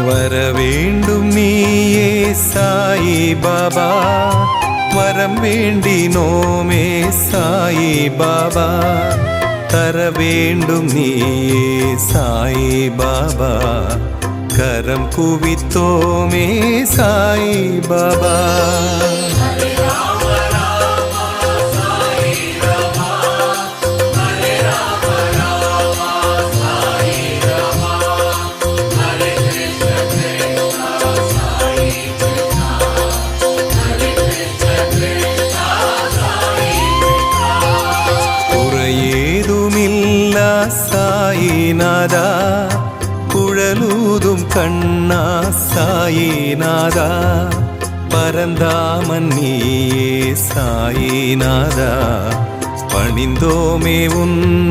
வரவேண்டும் நீயே சாயி பாபா, வரம் வேண்டினோமே சாயி பாபா, தர வேண்டும் நீயே சாயி பாபா, கரம் குவித்தோமே சாயி பாபா. குறையேதுமில்லா சாயிநாதா, குழலூதும் கண்ணா சாயிநாதா, பரந்தாமன் நீயே சாயிநாதா, பணிந்தோமே உன்